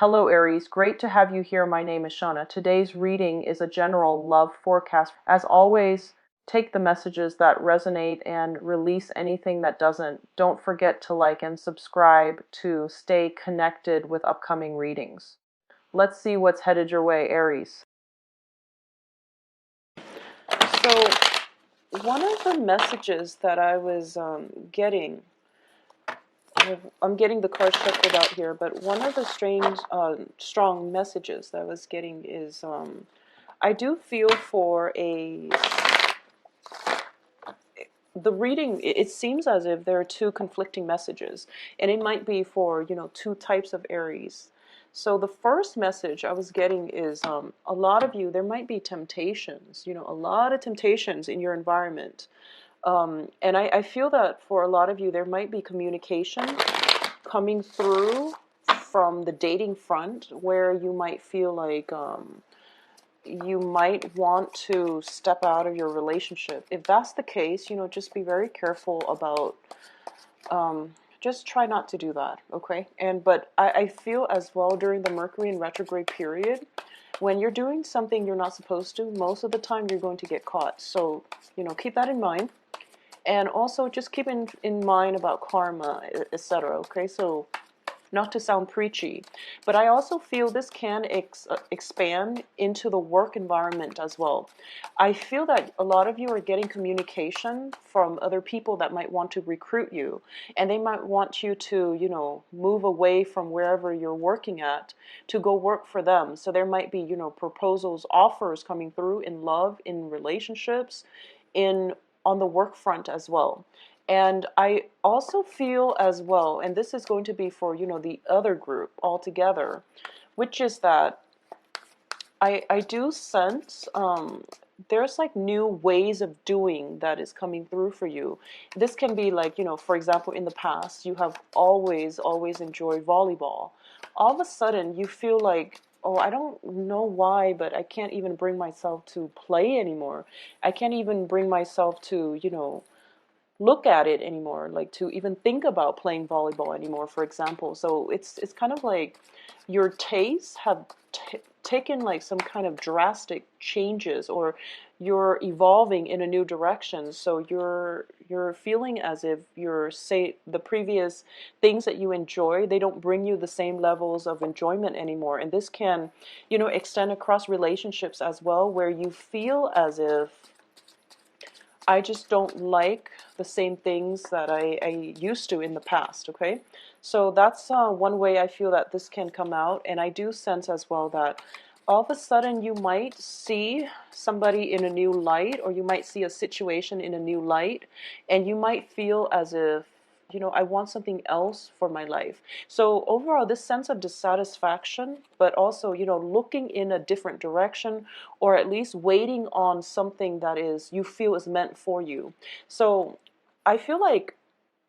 Hello Aries, great to have you here. My name is Shauna. Today's reading is a general love forecast. As always, take the messages that resonate and release anything that doesn't. Don't forget to like and subscribe to stay connected with upcoming readings. Let's see what's headed your way, Aries. So, one of the messages that I was getting, I'm getting the card shuffled out here, but one of the strong messages that I was getting is I do feel for the reading, it seems as if there are two conflicting messages, and it might be for, two types of Aries. So the first message I was getting is a lot of you, there might be temptations, a lot of temptations in your environment. And I feel that for a lot of you, there might be communication coming through from the dating front where you might feel like you might want to step out of your relationship. If that's the case, just be very careful about, just try not to do that, okay? But I feel as well during the Mercury in retrograde period, when you're doing something you're not supposed to, most of the time you're going to get caught. So, keep that in mind. And also just keep in mind about karma, etc. Okay, so not to sound preachy, but I also feel this can expand into the work environment as well. I feel that a lot of you are getting communication from other people that might want to recruit you, and they might want you to, move away from wherever you're working at to go work for them. So there might be, proposals, offers coming through in love, in relationships, in on the work front as well. And I also feel as well, and this is going to be for, the other group altogether, which is that I do sense there's like new ways of doing that is coming through for you. This can be like, for example, in the past, you have always enjoyed volleyball. All of a sudden, you feel like, oh, I don't know why, but I can't even bring myself to play anymore. I can't even bring myself to, look at it anymore, like to even think about playing volleyball anymore, for example. So it's kind of like your tastes have taken like some kind of drastic changes, or you're evolving in a new direction. So you're feeling as if you're, say, the previous things that you enjoy, they don't bring you the same levels of enjoyment anymore. And this can, extend across relationships as well, where you feel as if I just don't like the same things that I used to in the past, okay? So that's one way I feel that this can come out. And I do sense as well that all of a sudden you might see somebody in a new light, or you might see a situation in a new light, and you might feel as if, I want something else for my life. So overall, this sense of dissatisfaction, but also, looking in a different direction, or at least waiting on something that is you feel is meant for you. So I feel like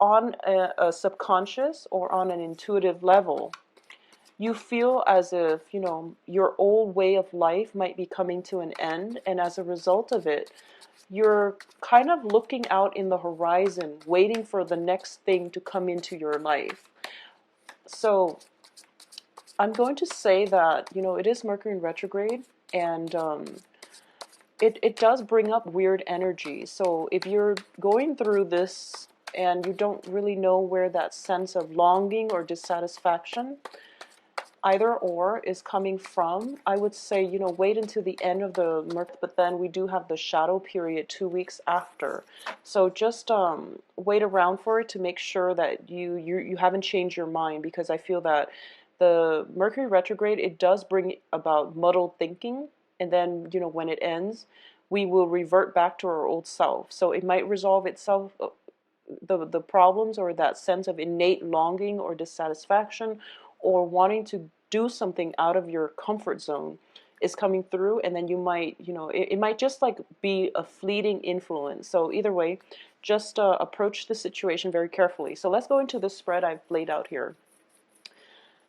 on a subconscious or on an intuitive level, you feel as if, your old way of life might be coming to an end, and as a result of it, you're kind of looking out in the horizon, waiting for the next thing to come into your life. So I'm going to say that, it is Mercury in retrograde, and it does bring up weird energy. So if you're going through this and you don't really know where that sense of longing or dissatisfaction, either or, is coming from, I would say, wait until the end of the month, but then we do have the shadow period 2 weeks after. So just wait around for it to make sure that you haven't changed your mind, because I feel that the Mercury retrograde, it does bring about muddled thinking, and then, when it ends, we will revert back to our old self. So it might resolve itself, the problems, or that sense of innate longing or dissatisfaction, or wanting to do something out of your comfort zone is coming through, and then you might, it might just like be a fleeting influence. So either way, just approach the situation very carefully. So let's go into the spread I've laid out here.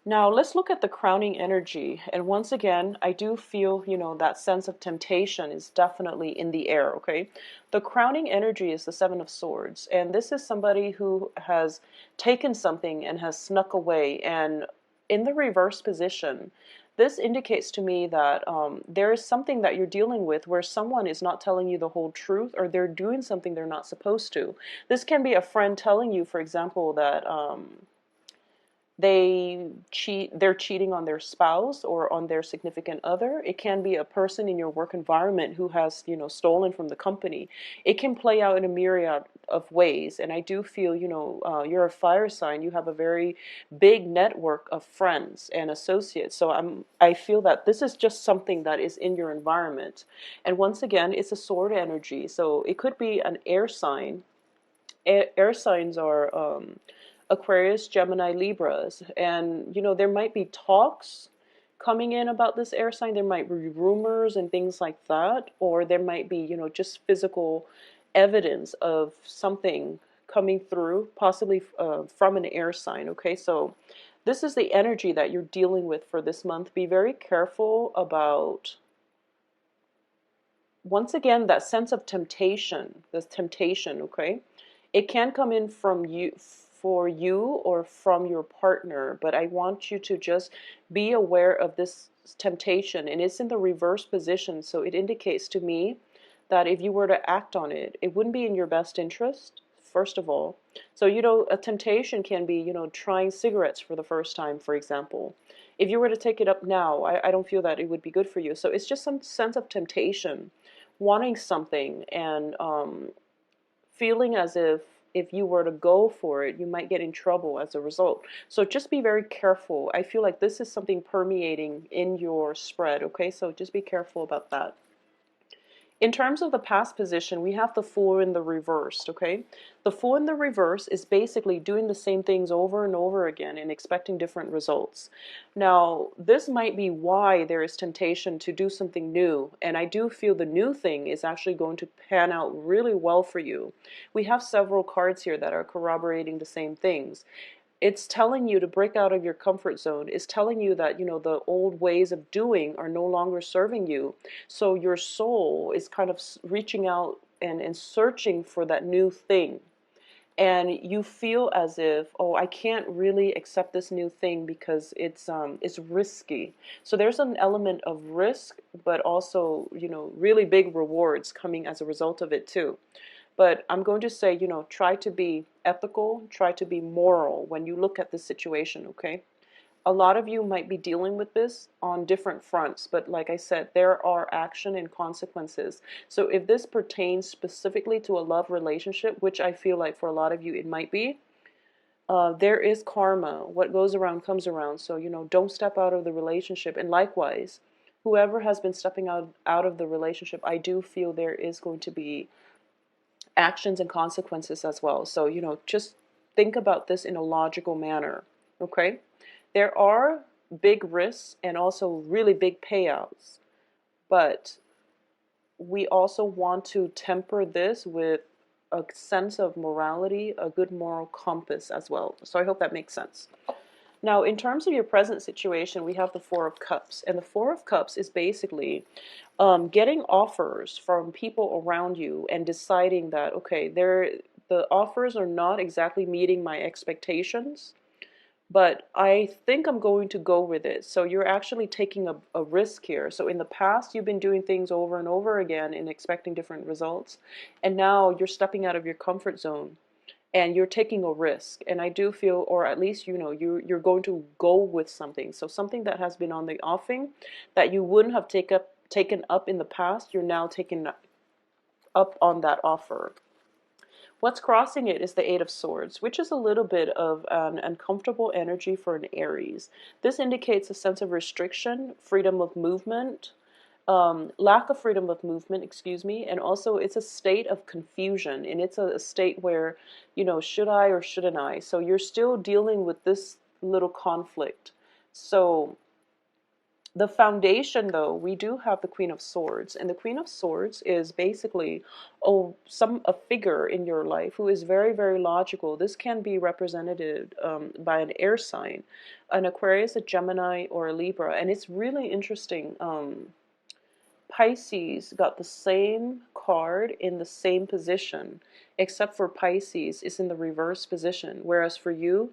Now let's look at the crowning energy. And once again, I do feel, that sense of temptation is definitely in the air, okay? The crowning energy is the Seven of Swords. And this is somebody who has taken something and has snuck away, and in the reverse position, this indicates to me that there is something that you're dealing with where someone is not telling you the whole truth, or they're doing something they're not supposed to. This can be a friend telling you, for example, that they're cheating on their spouse or on their significant other. It can be a person in your work environment who has, stolen from the company. It can play out in a myriad of ways. And I do feel, you're a fire sign. You have a very big network of friends and associates. So I feel that this is just something that is in your environment. And once again, it's a sword energy. So it could be an air sign. Air signs are Aquarius, Gemini, Libras, and there might be talks coming in about this air sign. There might be rumors and things like that, or there might be just physical evidence of something coming through, possibly from an air sign. Okay, so this is the energy that you're dealing with for this month. Be very careful about, once again, that sense of temptation, this temptation. Okay, it can come in from you, for you, or from your partner, but I want you to just be aware of this temptation, and it's in the reverse position. So it indicates to me that if you were to act on it, it wouldn't be in your best interest, first of all. So a temptation can be trying cigarettes for the first time, for example. If you were to take it up now, I don't feel that it would be good for you. So it's just some sense of temptation, wanting something, and feeling as if you were to go for it, you might get in trouble as a result. So just be very careful. I feel like this is something permeating in your spread, okay? So just be careful about that. In terms of the past position, we have the Fool in the reversed, okay? The Fool in the reverse is basically doing the same things over and over again and expecting different results. Now, this might be why there is temptation to do something new, and I do feel the new thing is actually going to pan out really well for you. We have several cards here that are corroborating the same things. It's telling you to break out of your comfort zone. It's telling you that, the old ways of doing are no longer serving you. So your soul is kind of reaching out and searching for that new thing. And you feel as if, oh, I can't really accept this new thing because it's risky. So there's an element of risk, but also, really big rewards coming as a result of it too. But I'm going to say, try to be ethical, try to be moral when you look at this situation, okay? A lot of you might be dealing with this on different fronts, but like I said, there are action and consequences. So if this pertains specifically to a love relationship, which I feel like for a lot of you it might be, there is karma. What goes around comes around. So, don't step out of the relationship. And likewise, whoever has been stepping out of the relationship, I do feel there is going to be actions and consequences as well. So, just think about this in a logical manner, okay? There are big risks and also really big payouts, but we also want to temper this with a sense of morality, a good moral compass as well. So I hope that makes sense. Now, in terms of your present situation, we have the Four of Cups. And the Four of Cups is basically getting offers from people around you and deciding that, okay, the offers are not exactly meeting my expectations, but I think I'm going to go with it. So you're actually taking a risk here. So in the past, you've been doing things over and over again and expecting different results. And now you're stepping out of your comfort zone and you're taking a risk. And I do feel, or at least, you're going to go with something. So something that has been on the offing that you wouldn't have taken up in the past, you're now taking up on that offer. What's crossing it is the Eight of Swords, which is a little bit of an uncomfortable energy for an Aries. This indicates a sense of restriction, freedom of movement, lack of freedom of movement, excuse me, and also it's a state of confusion, and it's a state where, should I or shouldn't I? So you're still dealing with this little conflict. So the foundation, though, we do have the Queen of Swords, and the Queen of Swords is basically a figure in your life who is very, very logical. This can be represented by an air sign, an Aquarius, a Gemini, or a Libra, and it's really interesting. Pisces got the same card in the same position, except for Pisces is in the reverse position, whereas for you,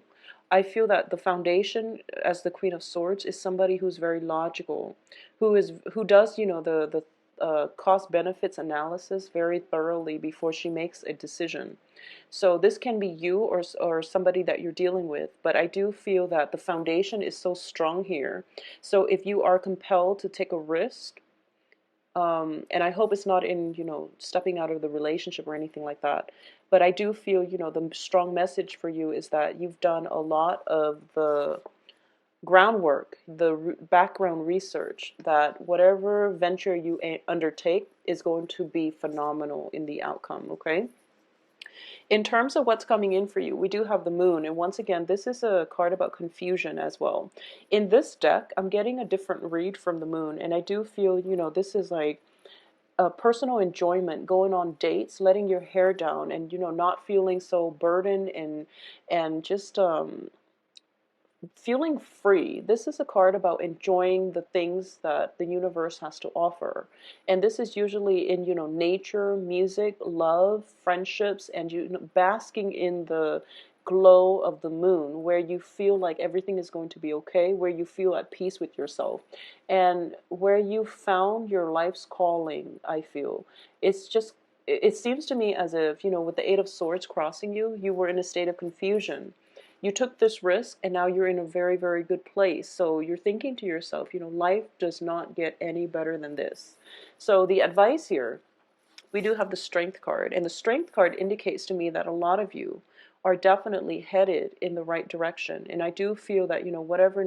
I feel that the foundation as the Queen of Swords is somebody who's very logical, who does, the cost benefits analysis very thoroughly before she makes a decision. So this can be you or somebody that you're dealing with, but I do feel that the foundation is so strong here. So if you are compelled to take a risk, and I hope it's not in, stepping out of the relationship or anything like that. But I do feel, the strong message for you is that you've done a lot of the groundwork, the background research, that whatever venture you undertake is going to be phenomenal in the outcome, okay? In terms of what's coming in for you, we do have the moon. And once again, this is a card about confusion as well. In this deck, I'm getting a different read from the moon. And I do feel, this is like a personal enjoyment, going on dates, letting your hair down, and not feeling so burdened, and just feeling free. This is a card about enjoying the things that the universe has to offer. And this is usually in, nature, music, love, friendships, and basking in the glow of the moon, where you feel like everything is going to be okay, where you feel at peace with yourself, and where you found your life's calling. I feel it seems to me as if, with the Eight of Swords crossing you, you were in a state of confusion. You took this risk, and now you're in a very, very good place. So you're thinking to yourself, life does not get any better than this. So the advice here, we do have the Strength card, and the Strength card indicates to me that a lot of you are definitely headed in the right direction. And I do feel that, whatever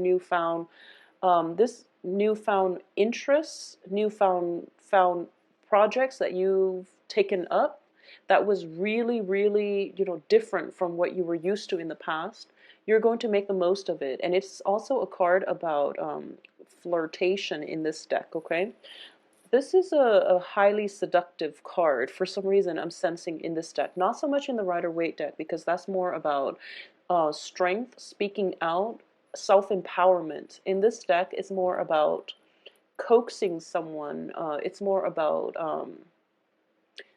this newfound interests, newfound found projects that you've taken up, that was really, really, different from what you were used to in the past, you're going to make the most of it. And it's also a card about flirtation in this deck, okay? This is a highly seductive card. For some reason, I'm sensing in this deck. Not so much in the Rider-Waite deck, because that's more about strength, speaking out, self-empowerment. In this deck, it's more about coaxing someone. It's more about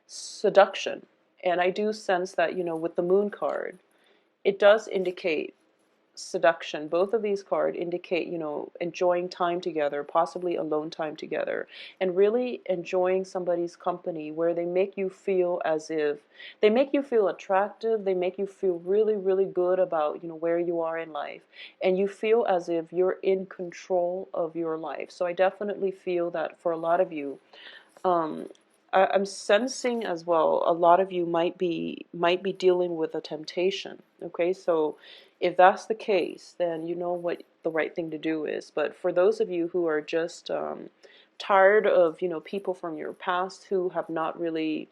seduction. And I do sense that, with the Moon card, it does indicate seduction. Both of these cards indicate, enjoying time together, possibly alone time together, and really enjoying somebody's company, where they make you feel as if they make you feel attractive, they make you feel really, really good about, where you are in life, and you feel as if you're in control of your life. So I definitely feel that for a lot of you, um, I'm sensing as well, a lot of you might be dealing with a temptation. Okay, so if that's the case, then you know what the right thing to do is. But for those of you who are just tired of, people from your past who have not really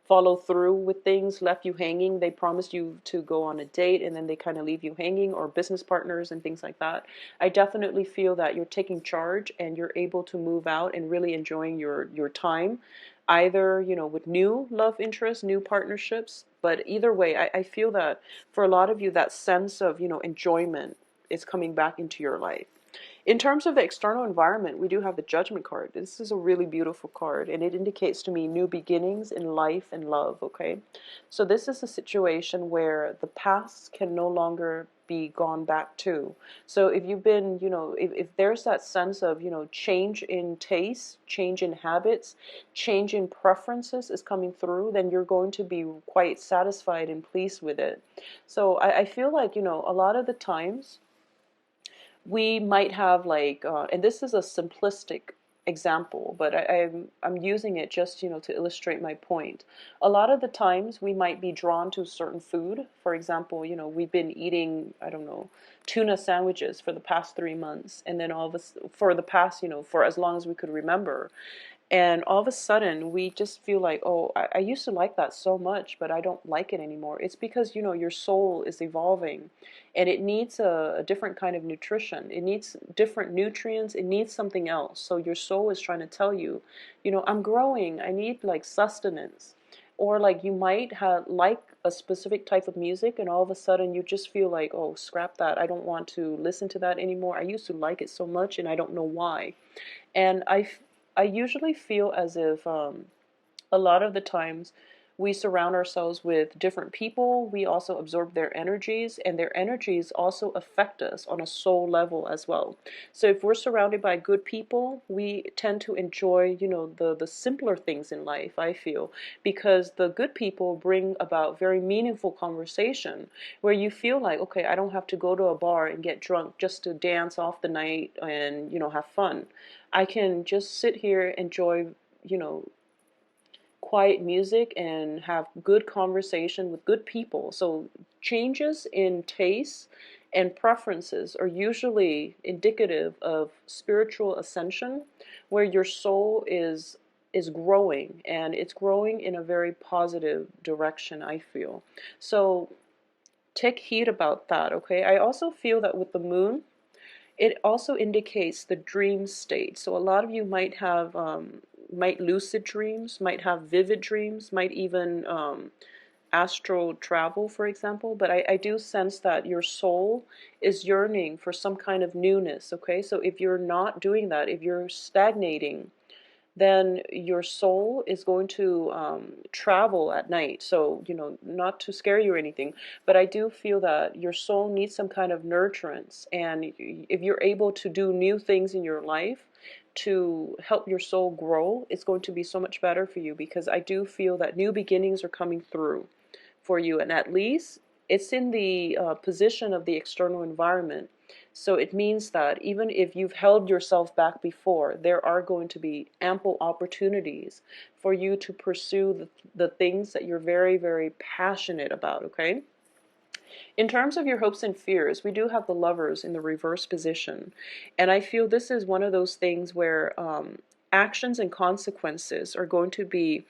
follow through with things, left you hanging. They promised you to go on a date, and then they kind of leave you hanging, or business partners and things like that. I definitely feel that you're taking charge, and you're able to move out and really enjoying your time, either, with new love interests, new partnerships. But either way, I feel that for a lot of you, that sense of, enjoyment is coming back into your life. In terms of the external environment, we do have the Judgment card. This is a really beautiful card, and it indicates to me new beginnings in life and love, okay? So this is a situation where the past can no longer be gone back to. So if you've been, if there's that sense of, change in taste, change in habits, change in preferences is coming through, then you're going to be quite satisfied and pleased with it. So I feel like, a lot of the times, we might have like, and this is a simplistic example, but I'm using it just, to illustrate my point. A lot of the times we might be drawn to certain food. For example, we've been eating, I don't know, tuna sandwiches for the past 3 months, and then all of us for the past, for as long as we could remember. And all of a sudden, we just feel like, oh, I used to like that so much, but I don't like it anymore. It's because, your soul is evolving, and it needs a different kind of nutrition. It needs different nutrients. It needs something else. So your soul is trying to tell you, I'm growing. I need like sustenance. Or like you might have like a specific type of music, and all of a sudden you just feel like, oh, scrap that. I don't want to listen to that anymore. I used to like it so much, and I don't know why. And I usually feel as if a lot of the times We surround ourselves with different people. We also absorb their energies, and their energies also affect us on a soul level as well. So if we're surrounded by good people, we tend to enjoy, the simpler things in life, I feel, because the good people bring about very meaningful conversation where you feel like, okay, I don't have to go to a bar and get drunk just to dance off the night and, have fun. I can just sit here, enjoy, you know, quiet music and have good conversation with good people. So changes in tastes and preferences are usually indicative of spiritual ascension, where your soul is growing, and it's growing in a very positive direction, I feel. So take heed about that, okay? I also feel that with the moon, it also indicates the dream state. So a lot of you might lucid dreams, might have vivid dreams, might even astral travel, for example. But I do sense that your soul is yearning for some kind of newness. Okay, so if you're not doing that, if you're stagnating, then your soul is going to travel at night. So, not to scare you or anything, but I do feel that your soul needs some kind of nurturance. And if you're able to do new things in your life to help your soul grow, it's going to be so much better for you, because I do feel that new beginnings are coming through for you. And at least it's in the position of the external environment. So it means that even if you've held yourself back before, there are going to be ample opportunities for you to pursue the things that you're very, very passionate about, okay? In terms of your hopes and fears, we do have the Lovers in the reverse position. And I feel this is one of those things where actions and consequences are going to be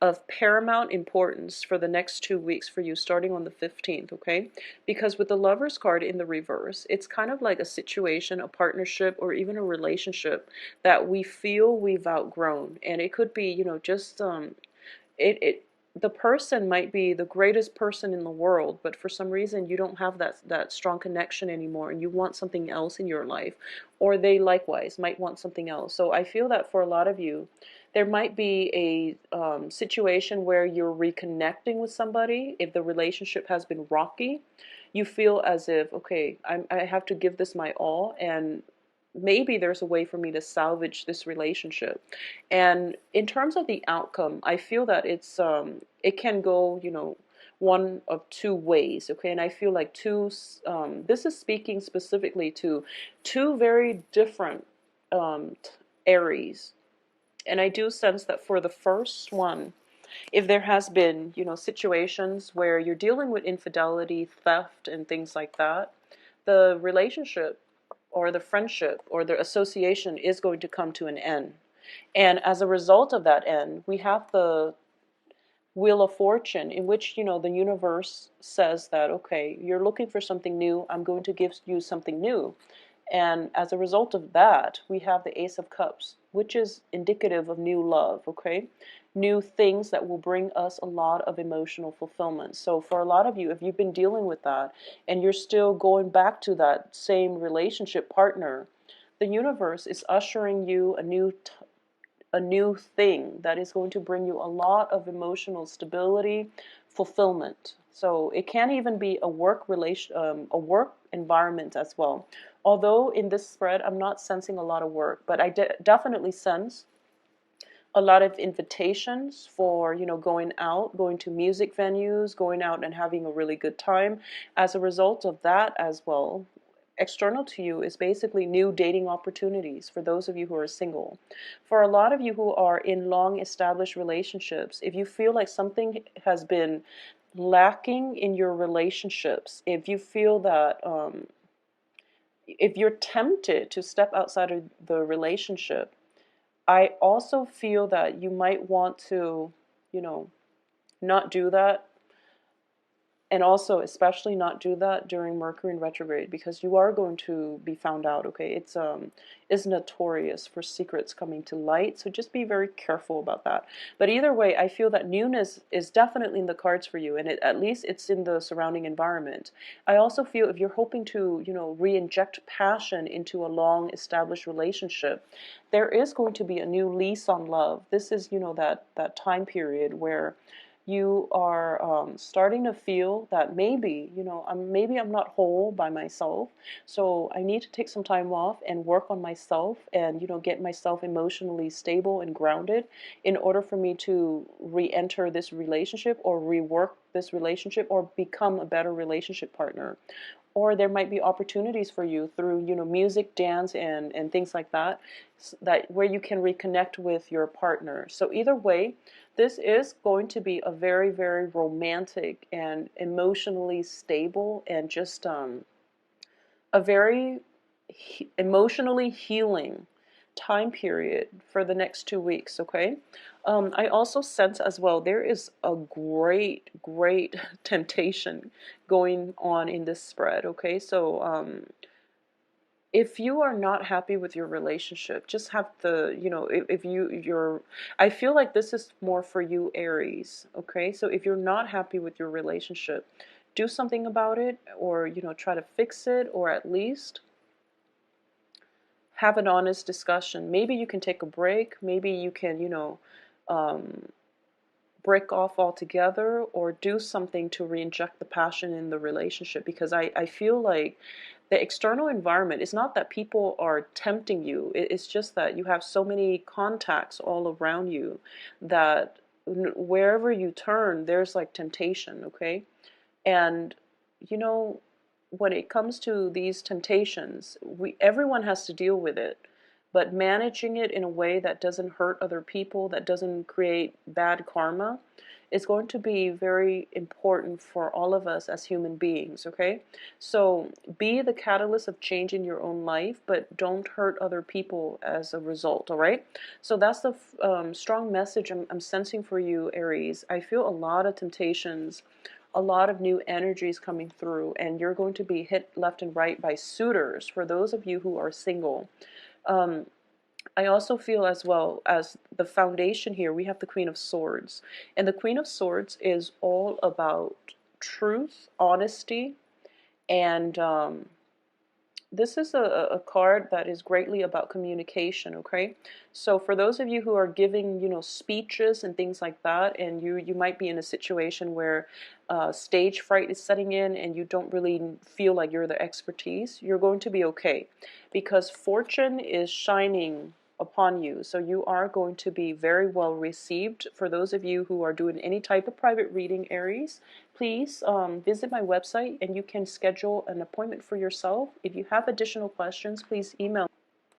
of paramount importance for the next 2 weeks for you, starting on the 15th, okay? Because with the Lovers card in the reverse, it's kind of like a situation, a partnership, or even a relationship that we feel we've outgrown. And it could be, just it the person might be the greatest person in the world, but for some reason you don't have that strong connection anymore, and you want something else in your life, or they likewise might want something else. So I feel that for a lot of you, there might be a situation where you're reconnecting with somebody. If the relationship has been rocky, you feel as if, okay, I have to give this my all, and maybe there's a way for me to salvage this relationship. And in terms of the outcome, I feel that it can go, one of two ways, okay? And I feel like this is speaking specifically to two very different Aries. And I do sense that for the first one, if there has been, situations where you're dealing with infidelity, theft, and things like that, the relationship or the friendship or the association is going to come to an end. And as a result of that end, we have the Wheel of Fortune, in which, the universe says that, okay, you're looking for something new, I'm going to give you something new. And as a result of that, we have the Ace of Cups, which is indicative of new love, okay? New things that will bring us a lot of emotional fulfillment. So for a lot of you, if you've been dealing with that and you're still going back to that same relationship partner, the universe is ushering you a new thing that is going to bring you a lot of emotional stability, fulfillment. So it can even be a a work environment as well. Although in this spread, I'm not sensing a lot of work, but I definitely sense a lot of invitations for, going out, going to music venues, going out and having a really good time. As a result of that as well, external to you is basically new dating opportunities for those of you who are single. For a lot of you who are in long established relationships, if you feel like something has been lacking in your relationships, if you feel that if you're tempted to step outside of the relationship, I also feel that you might want to, not do that, and also especially not do that during Mercury in retrograde, because you are going to be found out, okay? It's notorious for secrets coming to light, so just be very careful about that. But either way, I feel that newness is definitely in the cards for you, and at least it's in the surrounding environment. I also feel if you're hoping to, re-inject passion into a long established relationship, there is going to be a new lease on love. This is, that time period where You are starting to feel that maybe, maybe I'm not whole by myself. So I need to take some time off and work on myself and, get myself emotionally stable and grounded in order for me to re-enter this relationship or rework this relationship or become a better relationship partner. Or there might be opportunities for you through, music, dance, and things like that, that where you can reconnect with your partner. So either way, this is going to be a very, very romantic and emotionally stable and just a very emotionally healing time period for the next 2 weeks, okay? I also sense as well there is a great, great temptation going on in this spread, okay? So if you are not happy with your relationship, just have the, if you're, I feel like this is more for you, Aries, okay? So if you're not happy with your relationship, do something about it, or, try to fix it, or at least have an honest discussion. Maybe you can take a break. Maybe you can, um, break off altogether or do something to reinject the passion in the relationship, because I feel like the external environment is not that people are tempting you. It's just that you have so many contacts all around you that wherever you turn, there's like temptation, okay? And you know, when it comes to these temptations, everyone has to deal with it, but managing it in a way that doesn't hurt other people, that doesn't create bad karma, is going to be very important for all of us as human beings, okay? So be the catalyst of change in your own life, but don't hurt other people as a result, all right? So that's the strong message I'm sensing for you, Aries. I feel a lot of temptations, a lot of new energies coming through, and you're going to be hit left and right by suitors for those of you who are single. Um, I also feel as well as the foundation here, we have the Queen of Swords. And the Queen of Swords is all about truth, honesty, and this is a card that is greatly about communication, okay? So for those of you who are giving, speeches and things like that, and you might be in a situation where stage fright is setting in and you don't really feel like you're the expertise, you're going to be okay, because fortune is shining upon you. So you are going to be very well received. For those of you who are doing any type of private reading, Aries, please visit my website and you can schedule an appointment for yourself. If you have additional questions, please email